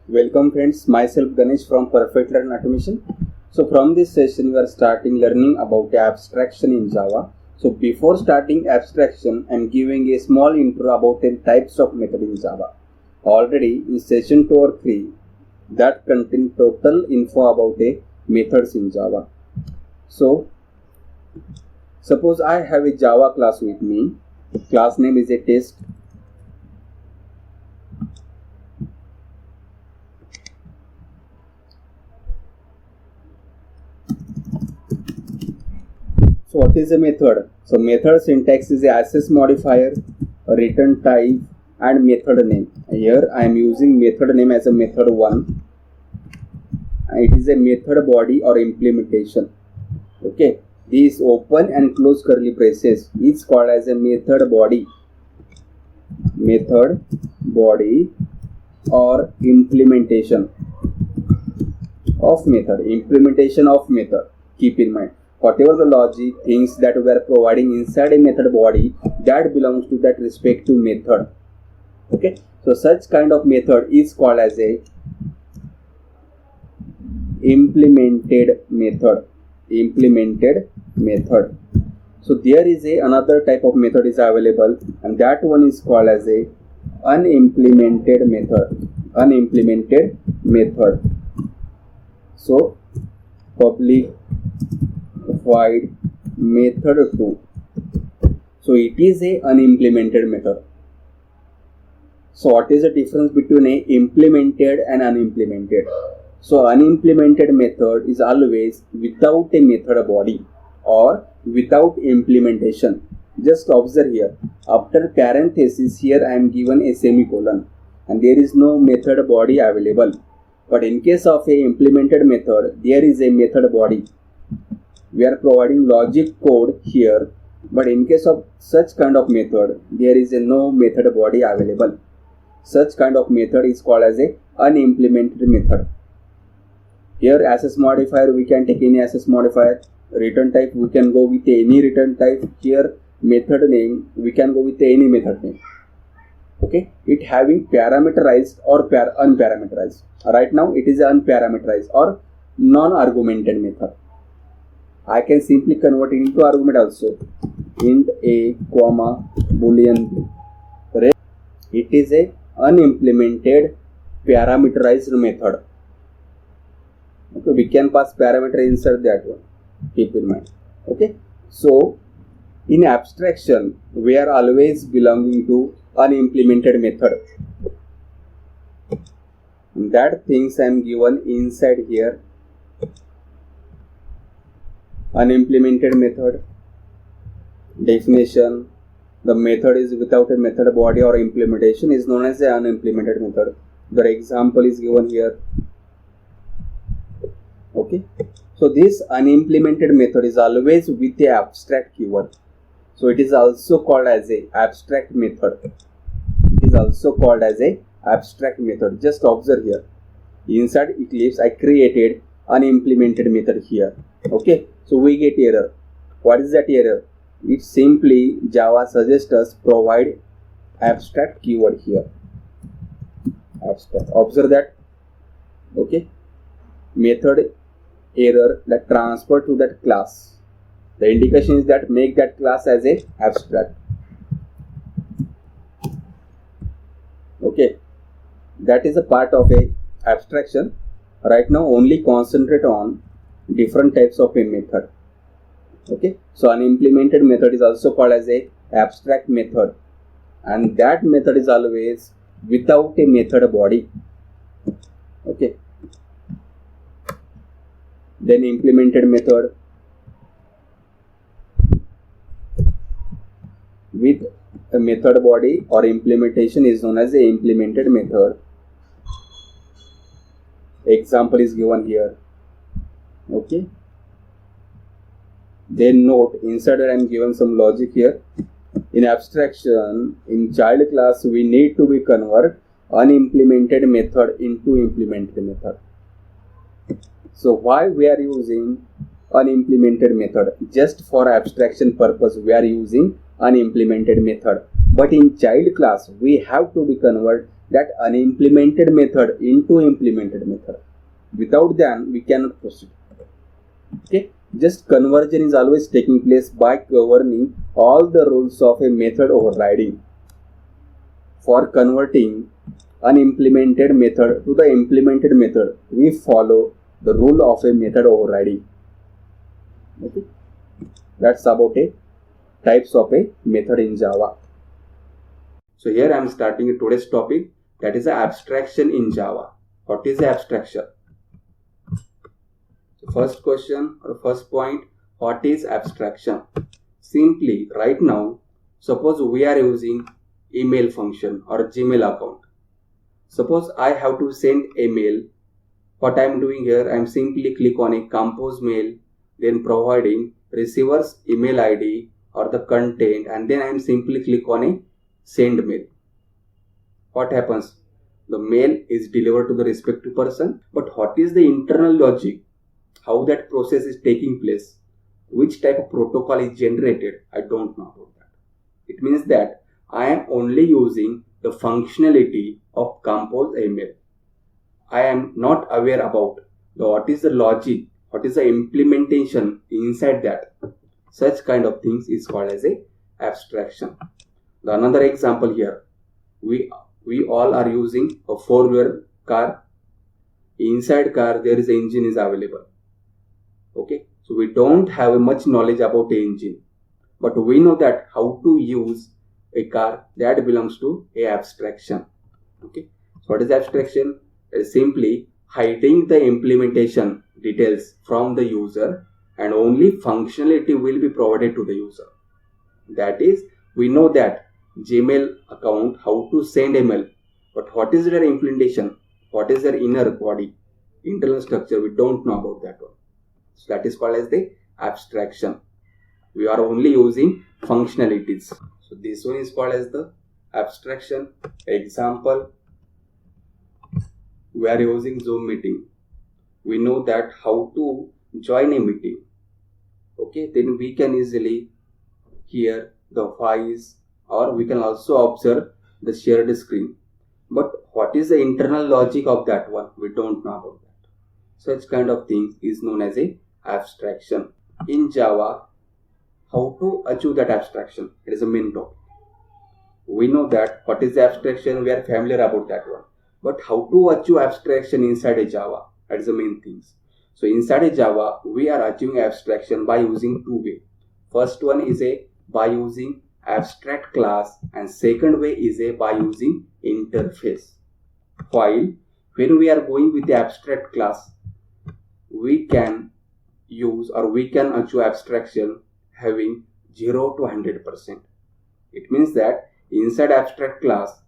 Welcome friends, myself Ganesh from Perfect Learn Automation. So from this session we are starting learning about abstraction in Java. So before starting abstraction, I am giving a small intro about the types of method in Java. Already in session 2 or 3 that contain total info about a methods in Java. So suppose I have a Java class with me. Class name is a test. So what is a method? So method syntax is a access modifier, a return type and method name. Here I am using method name as a method 1. It is a method body or implementation. Okay, these open and close curly braces is called as a method body. Method body or implementation of method. Implementation of method. Keep in mind, whatever the logic things that we are providing inside a method body, that belongs to that respective method. Okay, so such kind of method is called as a implemented method. So there is another type of method is available, and that one is called as a unimplemented method. So public void method 2. So it is a unimplemented method. So what is the difference between a implemented and unimplemented? So unimplemented method is always without a method body or without implementation. Just observe here, after parenthesis here I am given a semicolon and there is no method body available. But in case of a implemented method, there is a method body. We are providing logic code here, but in case of such kind of method, there is no method body available. Such kind of method is called as a unimplemented method. Here access modifier, we can take any access modifier. Return type, we can go with any return type. Here method name, we can go with any method name. Okay, it having parameterized or unparameterized. Right now it is unparameterized or non-argumented method. I can simply convert it into argument also. Int a, comma, boolean b. It is a unimplemented parameterized method. Okay, we can pass parameter inside that one. Keep in mind. Okay, so in abstraction we are always belonging to unimplemented method. That things I am given inside here. Unimplemented method definition: the method is without a method body or implementation is known as an unimplemented method. The example is given here. Okay, so this unimplemented method is always with a abstract keyword. So it is also called as a abstract method. Just observe here. Inside Eclipse, I created unimplemented method here. Okay, so we get error. What is that error? It's simply Java suggests us provide abstract keyword here. Abstract. Observe that. Okay, method error that transfer to that class. The indication is that make that class as a abstract. Okay, that is a part of a abstraction. Right now only concentrate on different types of a method. Okay, so an implemented method is also called as a abstract method, and that method is always without a method body. Okay, then implemented method with a method body or implementation is known as a implemented method. Example is given here. Okay, then note inside I am given some logic here. In abstraction, in child class we need to be convert unimplemented method into implemented method. So why we are using unimplemented method? Just for abstraction purpose we are using unimplemented method, but in child class we have to be convert that unimplemented method into implemented method. Without that, we cannot proceed. Okay, just conversion is always taking place by governing all the rules of a method overriding. For converting unimplemented method to the implemented method, we follow the rule of a method overriding. Okay, that's about a types of a method in Java. So here I am starting today's topic, that is abstraction in Java. What is abstraction? The first question or first point, what is abstraction? Simply right now, suppose we are using email function or Gmail account. Suppose I have to send a mail. What I am doing here, I am simply click on a compose mail, then providing receiver's email ID or the content, and then I am simply click on a send mail. What happens? The mail is delivered to the respective person, but what is the internal logic? How that process is taking place? Which type of protocol is generated? I don't know about that. It means that I am only using the functionality of compose email. I am not aware about what is the logic, what is the implementation inside that. Such kind of things is called as a abstraction. Another example here, we all are using a four-wheeler car. Inside car there is an engine is available. Okay, so we don't have much knowledge about the engine, but we know that how to use a car, that belongs to a abstraction. Okay, so what is abstraction? It is simply hiding the implementation details from the user and only functionality will be provided to the user. That is, we know that Gmail account, how to send email, but what is their implementation? What is their inner body, internal structure? We don't know about that one. So that is called as the abstraction. We are only using functionalities. So this one is called as the abstraction. Example, we are using Zoom meeting. We know that how to join a meeting. Okay, then we can easily hear the voice, or we can also observe the shared screen. But what is the internal logic of that one? We don't know about that. Such kind of things is known as a abstraction. In Java, how to achieve that abstraction? It is a main topic. We know that what is the abstraction, we are familiar about that one. But how to achieve abstraction inside a Java? That is the main things. So inside a Java, we are achieving abstraction by using two ways. First one is by using abstract class, and second way is by using interface. While when we are going with the abstract class, we can use or we can achieve abstraction having 0 to 100%. It means that inside abstract class,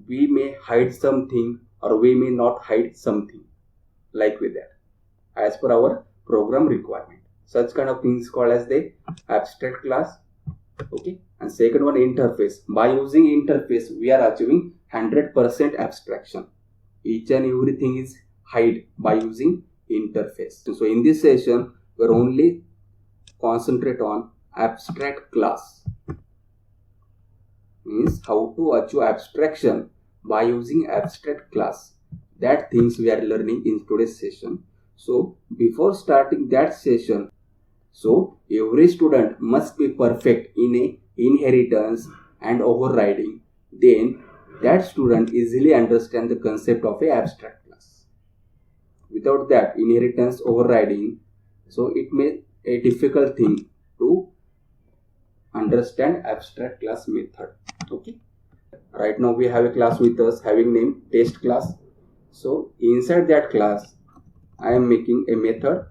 we may hide something or we may not hide something, like with that, as per our program requirement. Such kind of things called as the abstract class. Okay, and second one, interface. By using interface, we are achieving 100% abstraction. Each and everything is hide by using interface. So in this session, we are only concentrate on abstract class. Means how to achieve abstraction by using abstract class. That things we are learning in today's session. So before starting that session, so every student must be perfect in a inheritance and overriding. Then that student easily understand the concept of a abstract class. Without that inheritance overriding, so it may a difficult thing to understand abstract class method. Okay, right now we have a class with us having name test class. So inside that class, I am making a method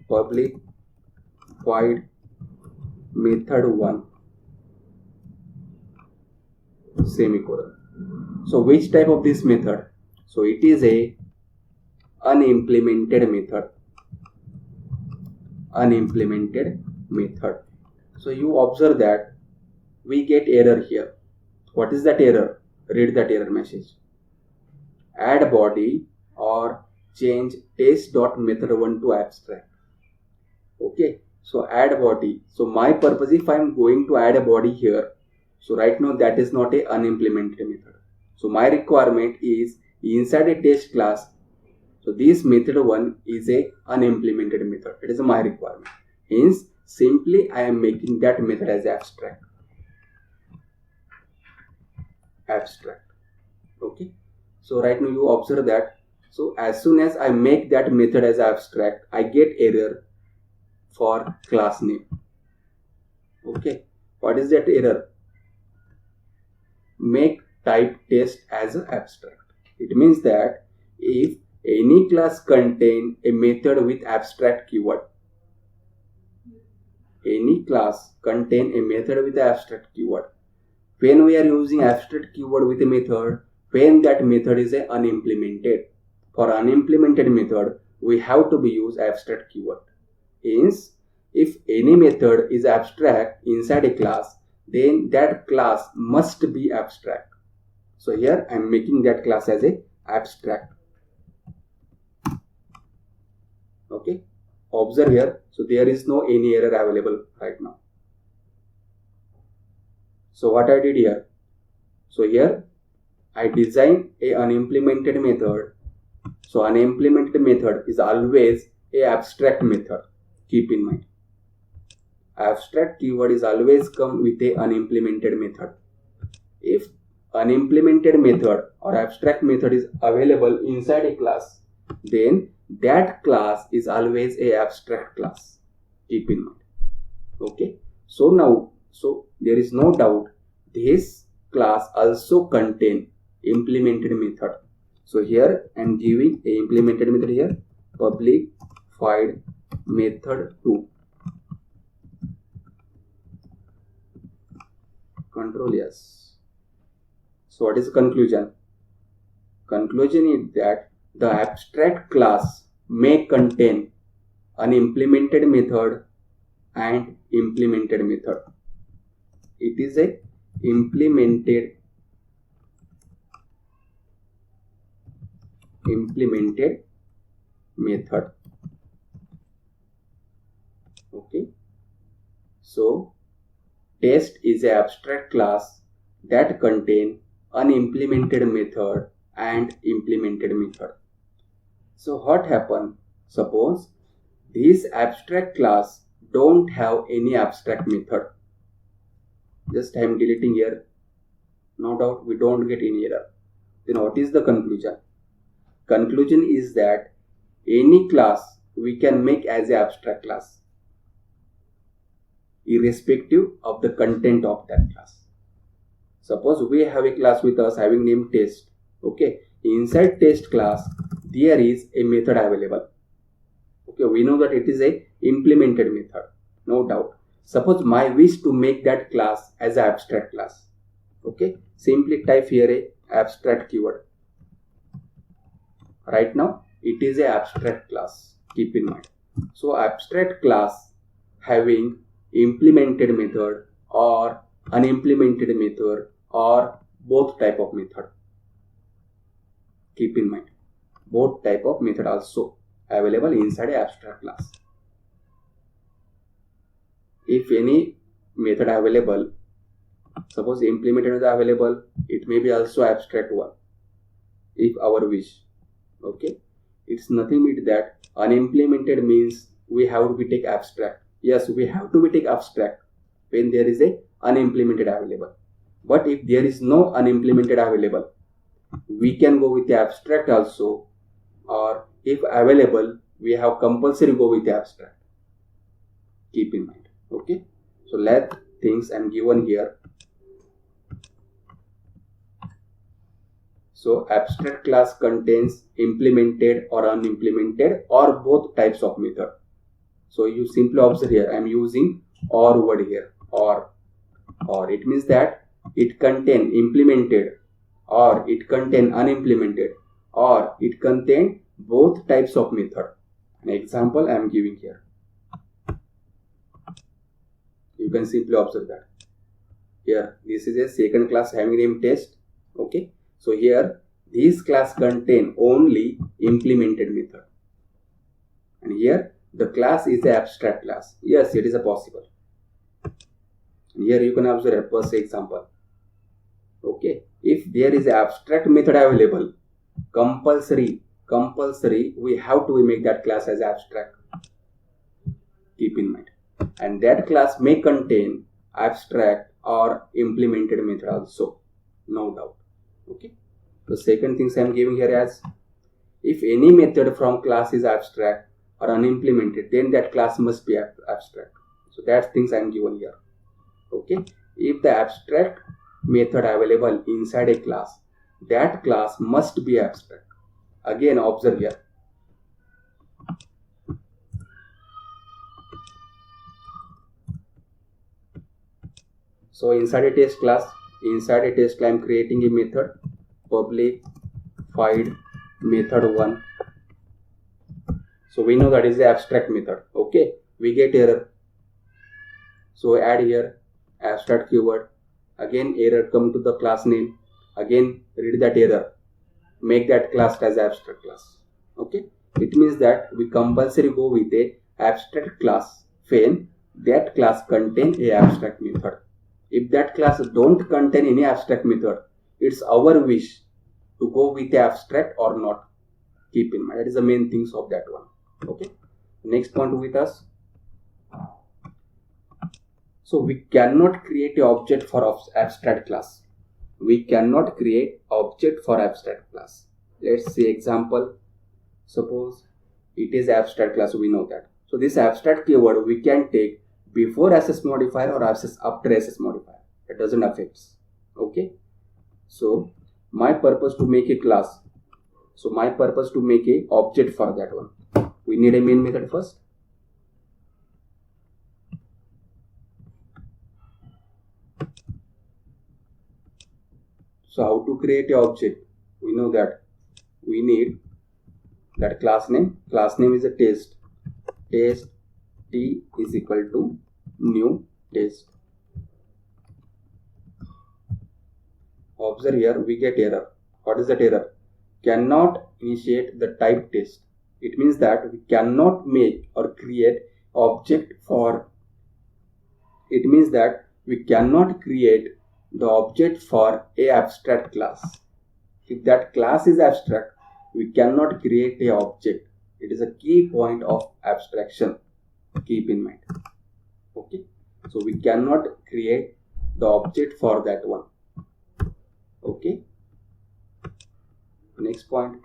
public void method 1 semicolon. So which type of this method? So it is a unimplemented method. Unimplemented method. So you observe that we get error here. What is that error? Read that error message. Add body or change test.method1 to abstract. Okay, so add body. So my purpose, if I am going to add a body here, so right now that is not a unimplemented method. So my requirement is inside a test class. So this method 1 is a unimplemented method. It is my requirement. Hence, simply I am making that method as abstract. Okay. So right now you observe that. So as soon as I make that method as abstract, I get error for class name. Okay. What is that error? Make type test as an abstract. It means that if any class contain a method with abstract keyword, any class contain a method with abstract keyword, when we are using abstract keyword with a method, when that method is unimplemented. For unimplemented method, we have to be use abstract keyword. Hence, if any method is abstract inside a class, then that class must be abstract. So here I am making that class as a abstract. Okay. Observe here. So there is no any error available right now. So what I did here? So here I designed a unimplemented method. So unimplemented method is always a abstract method. Keep in mind. Abstract keyword is always come with a unimplemented method. If unimplemented method or abstract method is available inside a class, then that class is always a abstract class. Keep in mind. Okay. So now, there is no doubt this class also contain implemented method. So here I am giving a implemented method here, public void method 2. Control yes. So what is the conclusion? Conclusion is that the abstract class may contain an implemented method and implemented method. It is a implemented method. Okay. So test is an abstract class that contain unimplemented method and implemented method. So what happen? Suppose this abstract class don't have any abstract method. Just I am deleting here. No doubt we don't get any error. Then what is the conclusion? Conclusion is that any class we can make as an abstract class, irrespective of the content of that class. Suppose we have a class with us having name test. Okay. Inside test class, there is a method available. Okay. We know that it is a implemented method. No doubt. Suppose my wish to make that class as an abstract class. Okay. Simply type here a abstract keyword. Right now, it is a abstract class. Keep in mind. So abstract class having implemented method or unimplemented method or both type of method. Keep in mind. Both type of method also available inside a abstract class. If any method available, suppose implemented is available, it may be also abstract one. If our wish. Okay. It's nothing but that unimplemented means we have to be take abstract. Yes, we have to be take abstract when there is a unimplemented available. But if there is no unimplemented available, we can go with the abstract also, or if available, we have compulsory go with the abstract. Keep in mind. Okay. So let things I'm given here. So abstract class contains implemented or unimplemented or both types of method. So you simply observe here, I am using or word here, or it means that it contain implemented or it contain unimplemented or it contain both types of method. An example I am giving here. You can simply observe that. Here, this is a second class having name test. Okay. So here, this class contain only implemented method. And here, the class is the abstract class. Yes, it is a possible. And here you can observe a first example. Okay, if there is abstract method available, compulsory we have to make that class as abstract. Keep in mind, and that class may contain abstract or implemented method also, no doubt. Okay, the second things I am giving here as, if any method from class is abstract or unimplemented, then that class must be abstract. So that's things I am given here. Okay, if the abstract method available inside a class, that class must be abstract. Again, observe here. So inside a test class, I am creating a method, public void method 1. So we know that is the abstract method. Okay, we get error. So add here abstract keyword. Again error, come to the class name. Again read that error. Make that class as abstract class. Okay, it means that we compulsory go with a abstract class when that class contain a abstract method. If that class don't contain any abstract method, it's our wish to go with the abstract or not. Keep in mind, that is the main things of that one. Okay, next point with us. So we cannot create an object for abstract class. We cannot create object for abstract class. Let's see example. Suppose it is abstract class, we know that. So this abstract keyword we can take before access modifier or access after access modifier. It doesn't affect. Okay. So my purpose to make a class. So my purpose to make a object for that one. We need a main method first. So how to create a object? We know that we need that class name. Class name is a test. Test t is equal to new test. Observe here, we get error. What is that error? Cannot initiate the type test. It means that we cannot make or create object for. It means that we cannot create the object for a abstract class. If that class is abstract, we cannot create a object. It is a key point of abstraction. Keep in mind. Okay, so we cannot create the object for that one. Okay, next point.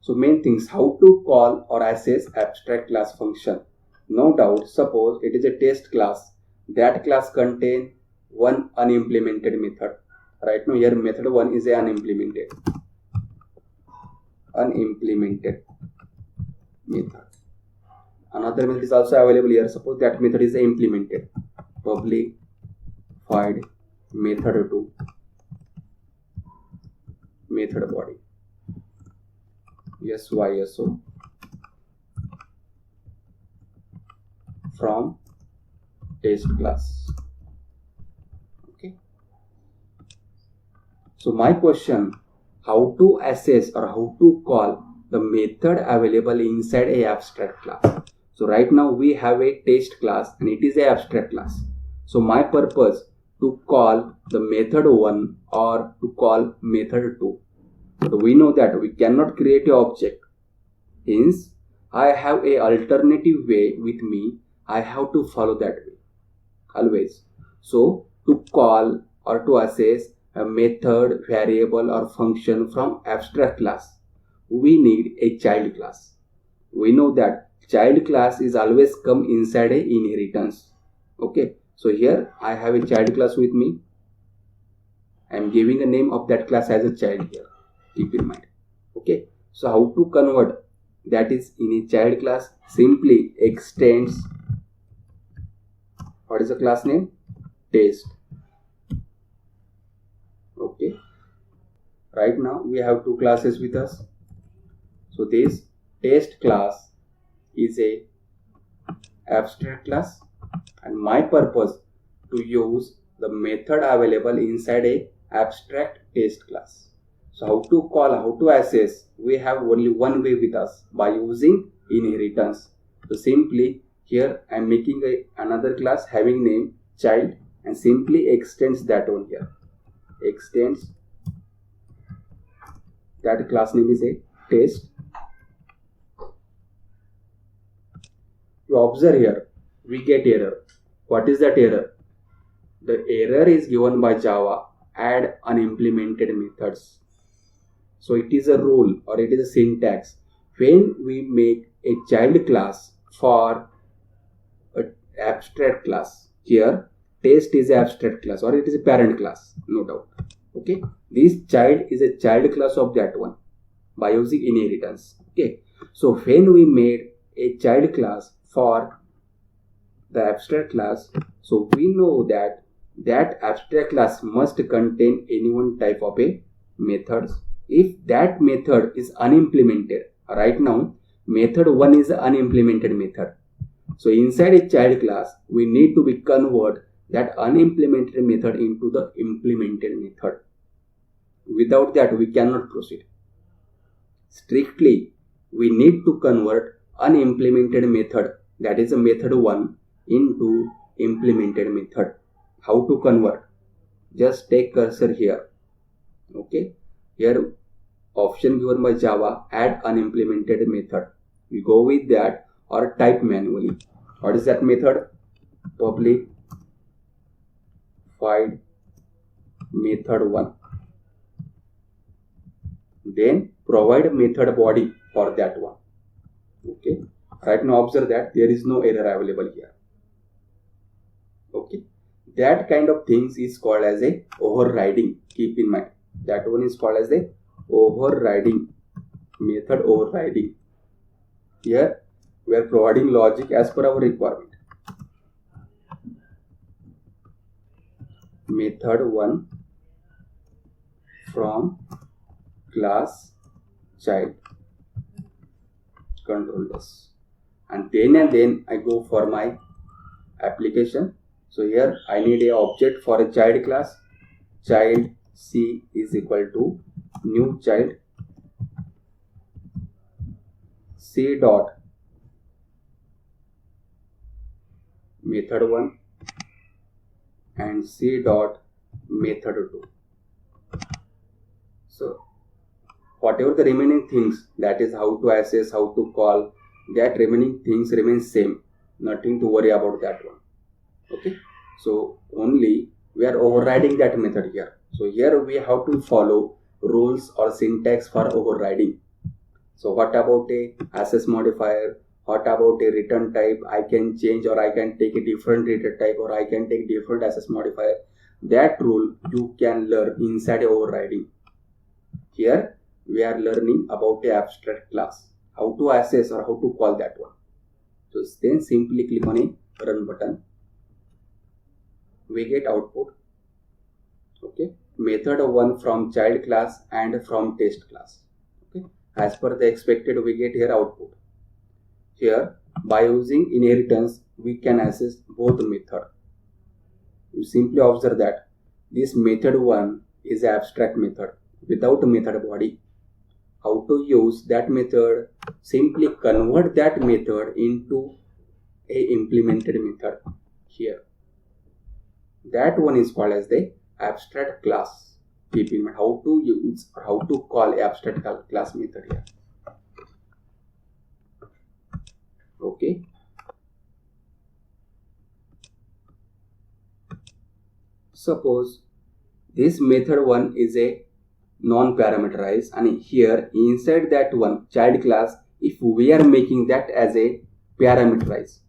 So main things, how to call or access abstract class function. No doubt, suppose it is a test class. That class contain one unimplemented method. Right now here method 1 is a unimplemented method. Another method is also available here. Suppose that method is implemented. Public void method 2 method body SYSO from test class. Okay. So my question, how to access or how to call the method available inside a abstract class. So right now we have a test class and it is a abstract class. So my purpose to call the method 1 or to call method 2. But we know that we cannot create an object. Hence, I have a alternative way with me. I have to follow that way always. So to call or to access a method, variable or function from abstract class, we need a child class. We know that child class is always come inside a inheritance. Okay, so here I have a child class with me. I am giving a name of that class as a child here. Keep in mind. Okay, so how to convert that is in a child class? Simply extends, what is the class name? Test. Okay, right now we have two classes with us. So this test class is a abstract class and my purpose to use the method available inside a abstract test class. So how to call, how to access, we have only one way with us, by using inheritance. So simply here I am making another class having name child and simply extends that one here. Extends that class name is a test. You observe here, we get error. What is that error? The error is given by Java, add unimplemented methods. So it is a rule or it is a syntax. When we make a child class for an abstract class, here test is an abstract class or it is a parent class, no doubt. Okay, this child is a child class of that one by using inheritance. Okay, so when we made a child class for the abstract class, so we know that that abstract class must contain any one type of a methods. If that method is unimplemented, right now method 1 is an unimplemented method. So inside a child class, we need to be convert that unimplemented method into the implemented method. Without that, we cannot proceed. Strictly, we need to convert unimplemented method, that is a method 1, into implemented method. How to convert? Just take cursor here. Okay, here option given by Java, add unimplemented method. We go with that or type manually. What is that method? Public void method 1. Then provide method body for that one. Okay, right now observe that there is no error available here. Okay, that kind of things is called as a overriding. Keep in mind, that one is called as a overriding, method overriding. Here we are providing logic as per our requirement. Method 1 from class child, control S, and then I go for my application. So here I need a object for a child class. Child C is equal to new child C dot method 1 and C dot method 2. So whatever the remaining things, that is how to access, how to call, that remaining things remain same. Nothing to worry about that one. Okay, so only we are overriding that method here. So here we have to follow rules or syntax for overriding. So what about a access modifier? What about a return type? I can change or I can take a different return type or I can take different access modifier. That rule you can learn inside overriding. Here we are learning about a abstract class, how to access or how to call that one. So then simply click on a run button. We get output. Okay, method 1 from child class and from test class. Okay, as per the expected, we get here output. Here by using inheritance we can access both method. You simply observe that this method 1 is an abstract method without a method body. How to use that method? Simply convert that method into a implemented method here. That one is called as the abstract class. Keep in mind how to use or how to call abstract class method here. Okay. Suppose this method 1 is a non-parameterized, and here inside that one child class, if we are making that as a parameterized,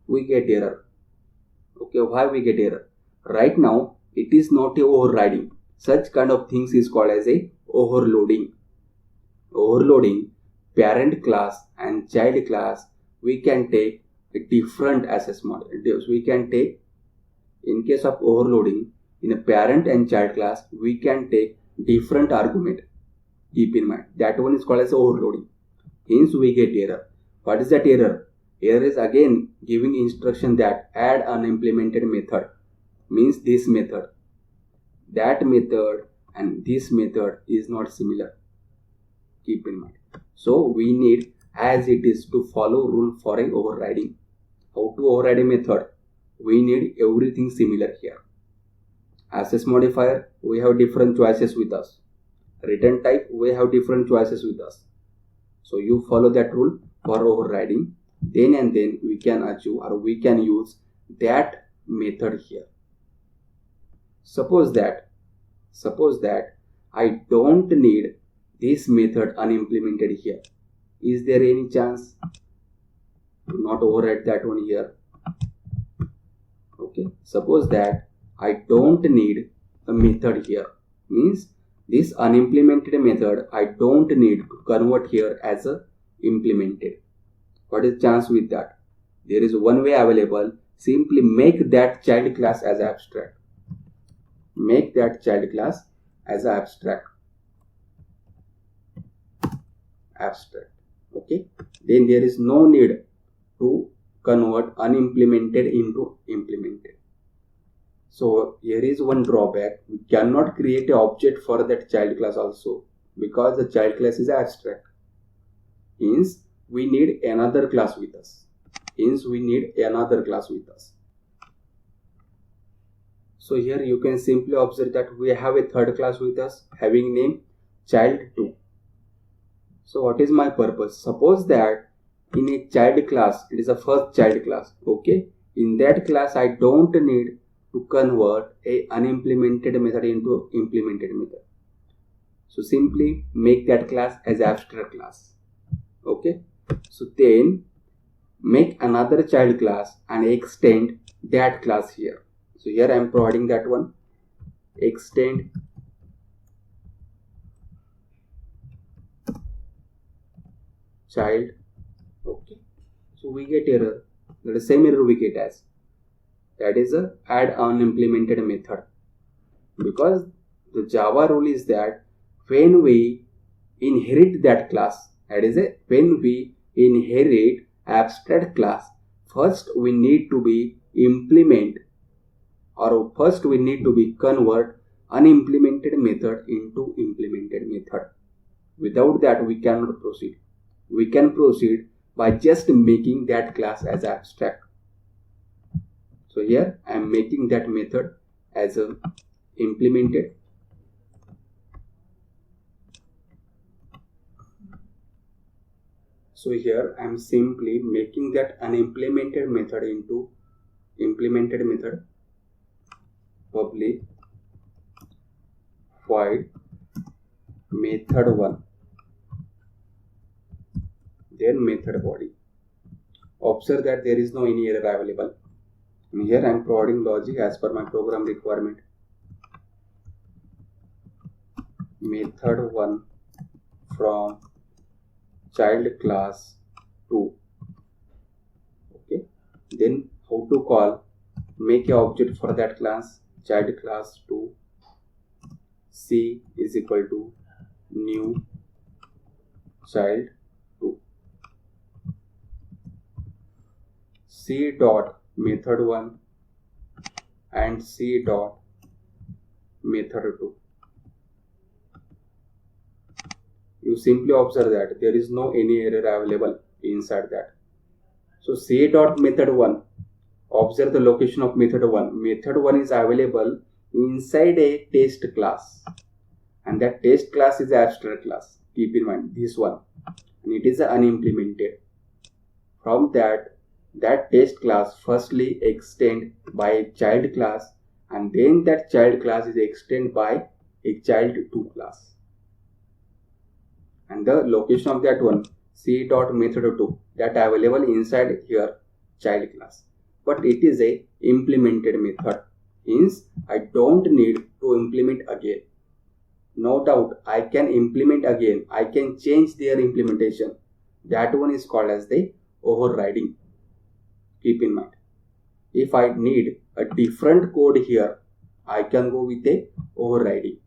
we get error. Okay, why we get error? Right now it is not a overriding. Such kind of things is called as a overloading. Overloading parent class and child class, we can take a different access model. We can take, in case of overloading, in a parent and child class, we can take different argument. Keep in mind that one is called as overloading. Hence we get error. What is that error? Error is again giving instruction that add an implemented method, means this method, that method and this method is not similar. Keep in mind. So we need as it is to follow rule for a overriding. How to override a method? We need everything similar here. Access modifier, we have different choices with us. Return type, we have different choices with us. So you follow that rule for overriding. Then and then we can achieve or we can use that method here. Suppose that I don't need this method unimplemented here. Is there any chance to not override that one here? Okay, suppose that I don't need a method here, means this unimplemented method I don't need to convert here as a implemented. What is the chance with that? There is one way available. Simply make that child class as abstract. Make that child class as abstract. Okay, then there is no need to convert unimplemented into implemented. So here is one drawback. We cannot create an object for that child class also, because the child class is abstract. Hence we need another class with us. So here you can simply observe that we have a third class with us having name child2. So what is my purpose? Suppose that in a child class, it is a first child class. Okay, in that class I don't need to convert a unimplemented method into implemented method. So simply make that class as abstract class. Okay, so then make another child class and extend that class here. So here I am providing that one. Extend child. Okay, so we get error. The same error we get as, that is a add unimplemented method, because the Java rule is that when we inherit that class, that is when we inherit abstract class, first we need to be implement, or first we need to be convert unimplemented method into implemented method. Without that we cannot proceed. We can proceed by just making that class as abstract. So here I am making that method as a implemented. So here I am simply making that unimplemented method into implemented method. Public void method 1, then method body. Observe that there is no any error available. And here I am providing logic as per my program requirement. Method 1 from child class 2. Okay, then how to call? Make a object for that class, child class 2. C is equal to new child 2. C dot method 1 and C dot method 2. You simply observe that there is no any error available inside that. So C dot method 1, observe the location of method 1. Method 1 is available inside a test class, and that test class is abstract class. Keep in mind this one, and it is unimplemented. From that test class firstly extend by a child class, and then that child class is extended by a child 2 class. And the location of that one, C dot method 2, that available inside here child class, but it is a implemented method. Hence I don't need to implement again. No doubt I can implement again. I can change their implementation. That one is called as the overriding. Keep in mind, if I need a different code here, I can go with a overriding.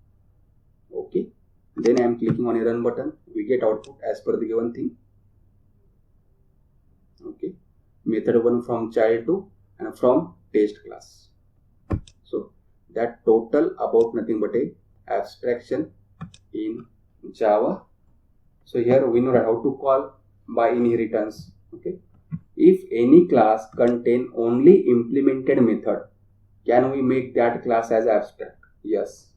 Okay, then I am clicking on a run button. We get output as per the given thing. Okay, method 1 from child 2 and from test class. So that total about nothing but a abstraction in Java. So here we know how to call by inheritance. Okay, if any class contain only implemented method, can we make that class as abstract? Yes,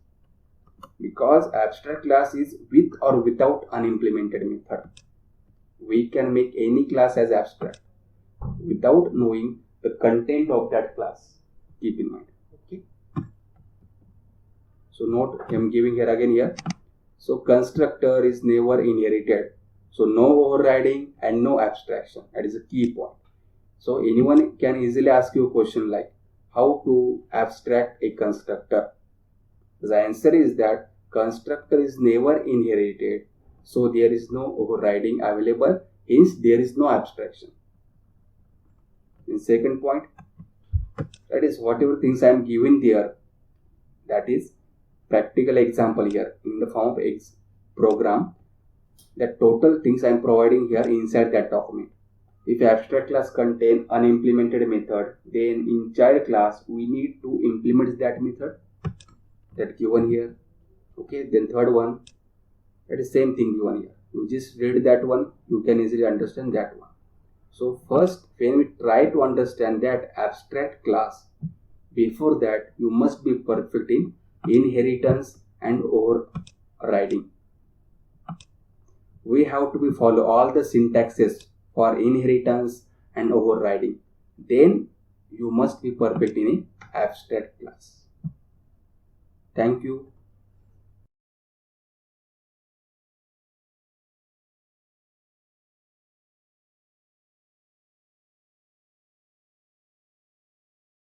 because abstract class is with or without unimplemented method. We can make any class as abstract without knowing the content of that class. Keep in mind. Okay. So note I am giving here again here. So constructor is never inherited. So no overriding and no abstraction. That is a key point. So anyone can easily ask you a question like how to abstract a constructor. The answer is that constructor is never inherited. So there is no overriding available. Hence there is no abstraction. In second point, that is whatever things I am given there, that is practical example here in the form of program, that total things I am providing here inside that document. If abstract class contain unimplemented method, then in child class we need to implement that method that given here. Okay, then third one, that is same thing given here. You just read that one, you can easily understand that one. So first, when we try to understand that abstract class, before that you must be perfect in inheritance and overriding. We have to follow all the syntaxes for inheritance and overriding. Then you must be perfect in an abstract class. Thank you.